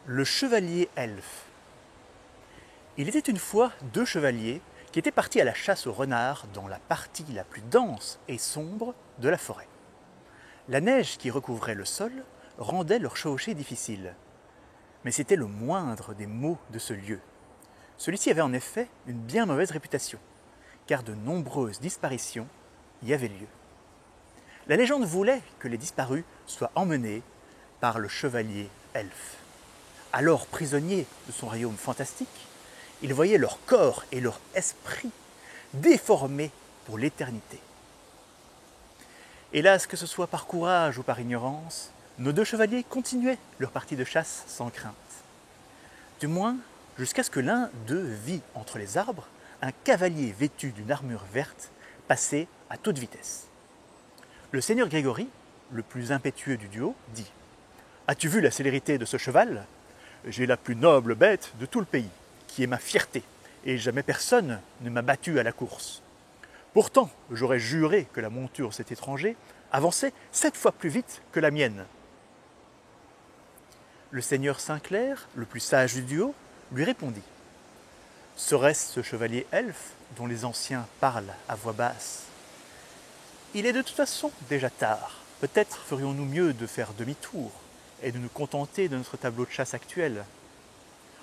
Le chevalier elfe. Il était une fois deux chevaliers qui étaient partis à la chasse au renard dans la partie la plus dense et sombre de la forêt. La neige qui recouvrait le sol rendait leur chevauchée difficile. Mais c'était le moindre des maux de ce lieu. Celui-ci avait en effet une bien mauvaise réputation, car de nombreuses disparitions y avaient lieu. La légende voulait que les disparus soient emmenés par le chevalier elfe. Alors prisonniers de son royaume fantastique, ils voyaient leur corps et leur esprit déformés pour l'éternité. Hélas, que ce soit par courage ou par ignorance, nos deux chevaliers continuaient leur partie de chasse sans crainte. Du moins, jusqu'à ce que l'un d'eux vit entre les arbres un cavalier vêtu d'une armure verte passer à toute vitesse. Le seigneur Grégory, le plus impétueux du duo, dit « As-tu vu la célérité de ce cheval ? J'ai la plus noble bête de tout le pays, qui est ma fierté, et jamais personne ne m'a battu à la course. Pourtant, j'aurais juré que la monture de cet étranger avançait 7 fois plus vite que la mienne. » Le seigneur Sinclair, le plus sage du duo, lui répondit « Serait-ce ce chevalier elfe dont les anciens parlent à voix basse ? Il est de toute façon déjà tard. Peut-être ferions-nous mieux de faire demi-tour et de nous contenter de notre tableau de chasse actuel. »«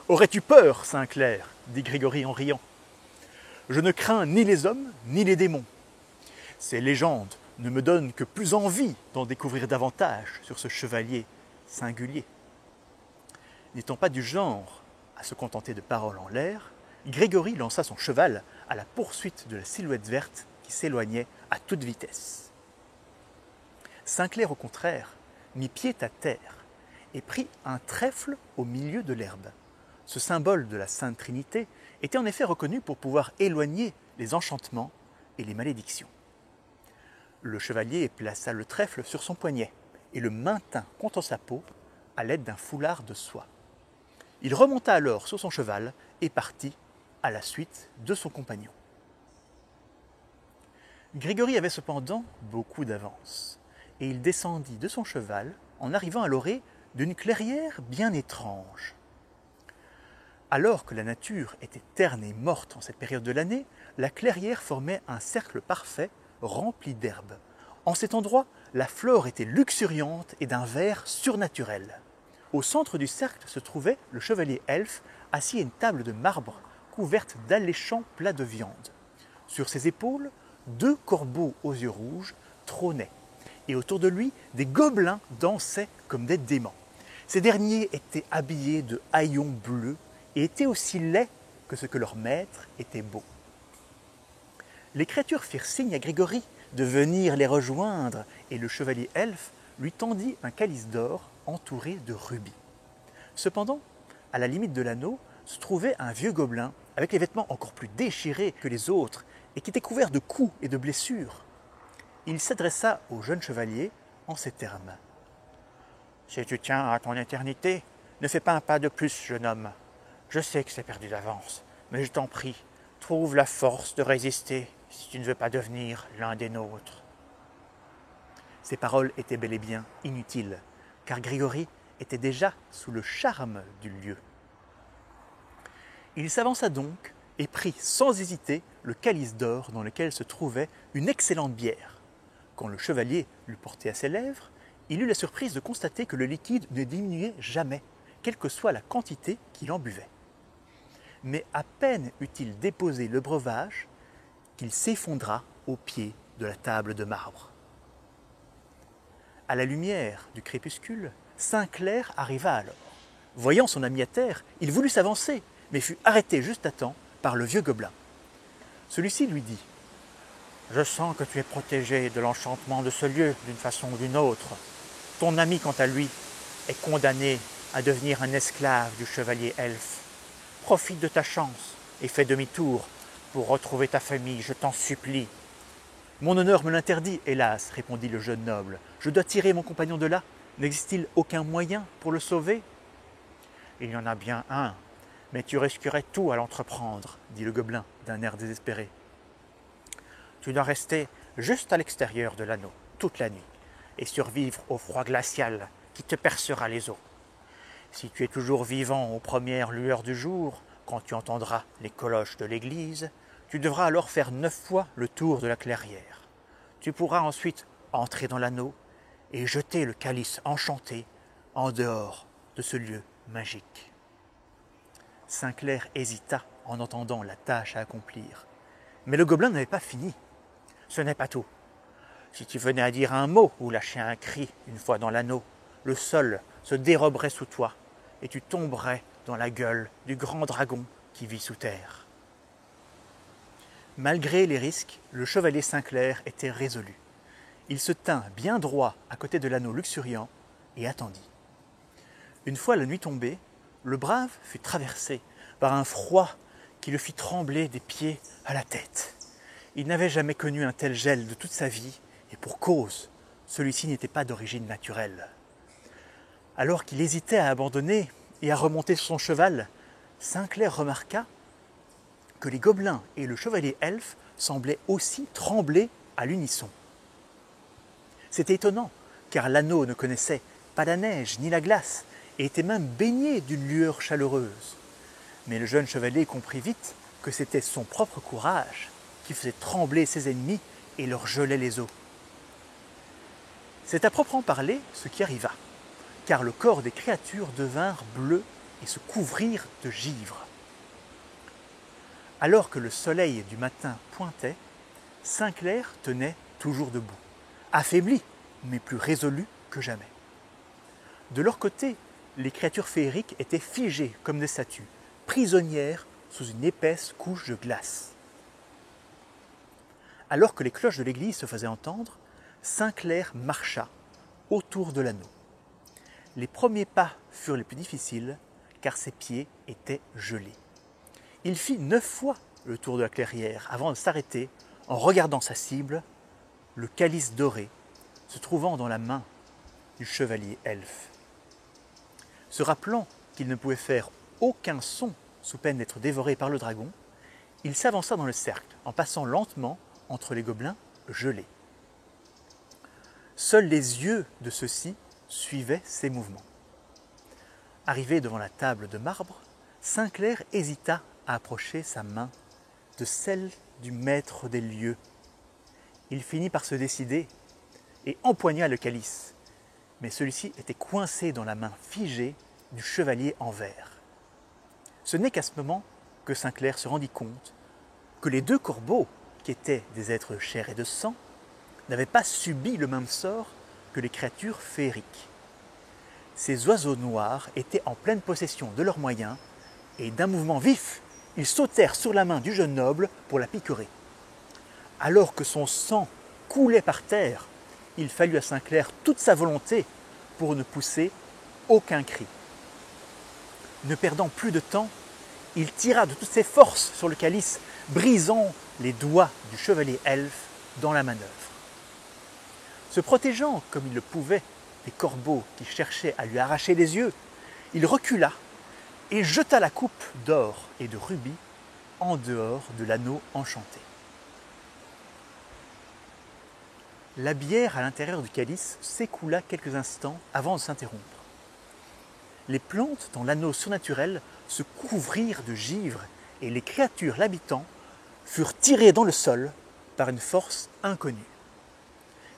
Aurais-tu peur, Sinclair ?» dit Grégory en riant. « Je ne crains ni les hommes ni les démons. Ces légendes ne me donnent que plus envie d'en découvrir davantage sur ce chevalier singulier. » N'étant pas du genre à se contenter de paroles en l'air, Grégory lança son cheval à la poursuite de la silhouette verte qui s'éloignait à toute vitesse. Sinclair, au contraire, mit pied à terre et prit un trèfle au milieu de l'herbe. Ce symbole de la Sainte Trinité était en effet reconnu pour pouvoir éloigner les enchantements et les malédictions. Le chevalier plaça le trèfle sur son poignet et le maintint contre sa peau à l'aide d'un foulard de soie. Il remonta alors sur son cheval et partit à la suite de son compagnon. Grégory avait cependant beaucoup d'avance, et il descendit de son cheval en arrivant à l'orée d'une clairière bien étrange. Alors que la nature était terne et morte en cette période de l'année, la clairière formait un cercle parfait rempli d'herbes. En cet endroit, la flore était luxuriante et d'un vert surnaturel. Au centre du cercle se trouvait le chevalier elfe assis à une table de marbre couverte d'alléchants plats de viande. Sur ses épaules, 2 corbeaux aux yeux rouges trônaient, et autour de lui, des gobelins dansaient comme des démons. Ces derniers étaient habillés de haillons bleus et étaient aussi laids que ce que leur maître était beau. Les créatures firent signe à Grégory de venir les rejoindre, et le chevalier elfe lui tendit un calice d'or entouré de rubis. Cependant, à la limite de l'anneau, se trouvait un vieux gobelin avec les vêtements encore plus déchirés que les autres et qui était couvert de coups et de blessures. Il s'adressa au jeune chevalier en ces termes. « Si tu tiens à ton éternité, ne fais pas un pas de plus, jeune homme. Je sais que c'est perdu d'avance, mais je t'en prie, trouve la force de résister si tu ne veux pas devenir l'un des nôtres. » Ces paroles étaient bel et bien inutiles, car Grégory était déjà sous le charme du lieu. Il s'avança donc et prit sans hésiter le calice d'or dans lequel se trouvait une excellente bière. Quand le chevalier l'eut porté à ses lèvres, il eut la surprise de constater que le liquide ne diminuait jamais, quelle que soit la quantité qu'il en buvait. Mais à peine eut-il déposé le breuvage qu'il s'effondra au pied de la table de marbre. À la lumière du crépuscule, Sinclair arriva alors. Voyant son ami à terre, il voulut s'avancer, mais fut arrêté juste à temps par le vieux gobelin. Celui-ci lui dit « Je sens que tu es protégé de l'enchantement de ce lieu d'une façon ou d'une autre. Ton ami, quant à lui, est condamné à devenir un esclave du chevalier elfe. Profite de ta chance et fais demi-tour pour retrouver ta famille, je t'en supplie. »« Mon honneur me l'interdit, hélas, répondit le jeune noble. Je dois tirer mon compagnon de là. N'existe-t-il aucun moyen pour le sauver ? » Il y en a bien un, mais tu risquerais tout à l'entreprendre, dit le gobelin d'un air désespéré. Tu dois rester juste à l'extérieur de l'anneau toute la nuit et survivre au froid glacial qui te percera les os. Si tu es toujours vivant aux premières lueurs du jour, quand tu entendras les cloches de l'église, tu devras alors faire 9 fois le tour de la clairière. Tu pourras ensuite entrer dans l'anneau et jeter le calice enchanté en dehors de ce lieu magique. Saint-Clair hésita en entendant la tâche à accomplir. Mais le gobelin n'avait pas fini. Ce n'est pas tout. Si tu venais à dire un mot ou lâcher un cri une fois dans l'anneau, le sol se déroberait sous toi et tu tomberais dans la gueule du grand dragon qui vit sous terre. Malgré les risques, le chevalier Saint-Clair était résolu. Il se tint bien droit à côté de l'anneau luxuriant et attendit. Une fois la nuit tombée, le brave fut traversé par un froid qui le fit trembler des pieds à la tête. Il n'avait jamais connu un tel gel de toute sa vie, et pour cause, celui-ci n'était pas d'origine naturelle. Alors qu'il hésitait à abandonner et à remonter sur son cheval, Saint-Clair remarqua que les gobelins et le chevalier elfe semblaient aussi trembler à l'unisson. C'était étonnant, car l'anneau ne connaissait pas la neige ni la glace, et était même baigné d'une lueur chaleureuse. Mais le jeune chevalier comprit vite que c'était son propre courage qui faisait trembler ses ennemis et leur gelait les os. C'est à proprement parler ce qui arriva, car le corps des créatures devinrent bleus et se couvrirent de givre. Alors que le soleil du matin pointait, Saint-Clair tenait toujours debout, affaibli, mais plus résolu que jamais. De leur côté, les créatures féeriques étaient figées comme des statues, prisonnières sous une épaisse couche de glace. Alors que les cloches de l'église se faisaient entendre, Saint-Clair marcha autour de l'anneau. Les premiers pas furent les plus difficiles, car ses pieds étaient gelés. Il fit 9 fois le tour de la clairière avant de s'arrêter en regardant sa cible, le calice doré, se trouvant dans la main du chevalier elfe. Se rappelant qu'il ne pouvait faire aucun son sous peine d'être dévoré par le dragon, il s'avança dans le cercle en passant lentement entre les gobelins gelés. Seuls les yeux de ceux-ci suivaient ses mouvements. Arrivé devant la table de marbre, Saint-Clair hésita à approcher sa main de celle du maître des lieux. Il finit par se décider et empoigna le calice, mais celui-ci était coincé dans la main figée du chevalier en verre. Ce n'est qu'à ce moment que Saint-Clair se rendit compte que les 2 corbeaux, qui étaient des êtres de chair et de sang, n'avaient pas subi le même sort que les créatures féeriques. Ces oiseaux noirs étaient en pleine possession de leurs moyens, et d'un mouvement vif, ils sautèrent sur la main du jeune noble pour la piquerer. Alors que son sang coulait par terre, il fallut à Saint-Clair toute sa volonté pour ne pousser aucun cri. Ne perdant plus de temps, il tira de toutes ses forces sur le calice, brisant les doigts du chevalier elfe dans la manœuvre. Se protégeant comme il le pouvait des corbeaux qui cherchaient à lui arracher les yeux, il recula et jeta la coupe d'or et de rubis en dehors de l'anneau enchanté. La bière à l'intérieur du calice s'écoula quelques instants avant de s'interrompre. Les plantes dans l'anneau surnaturel se couvrirent de givre et les créatures l'habitant furent tirées dans le sol par une force inconnue.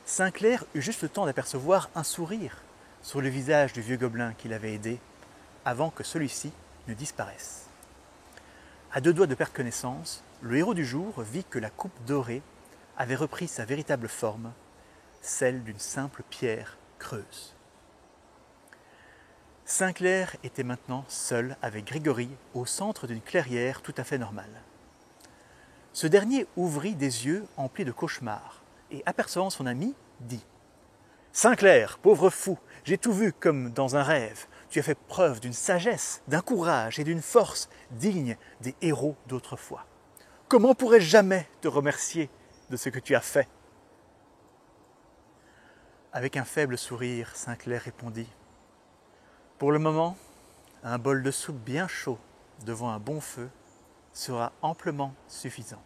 Saint-Clair eut juste le temps d'apercevoir un sourire sur le visage du vieux gobelin qui l'avait aidé avant que celui-ci ne disparaisse. À 2 doigts de perdre connaissance, le héros du jour vit que la coupe dorée avait repris sa véritable forme, celle d'une simple pierre creuse. Saint-Clair était maintenant seul avec Grégory au centre d'une clairière tout à fait normale. Ce dernier ouvrit des yeux emplis de cauchemars et, apercevant son ami, dit « Saint-Clair, pauvre fou, j'ai tout vu comme dans un rêve. Tu as fait preuve d'une sagesse, d'un courage et d'une force dignes des héros d'autrefois. Comment pourrais-je jamais te remercier de ce que tu as fait ?» Avec un faible sourire, Saint-Clair répondit « Pour le moment, un bol de soupe bien chaud devant un bon feu sera amplement suffisant. »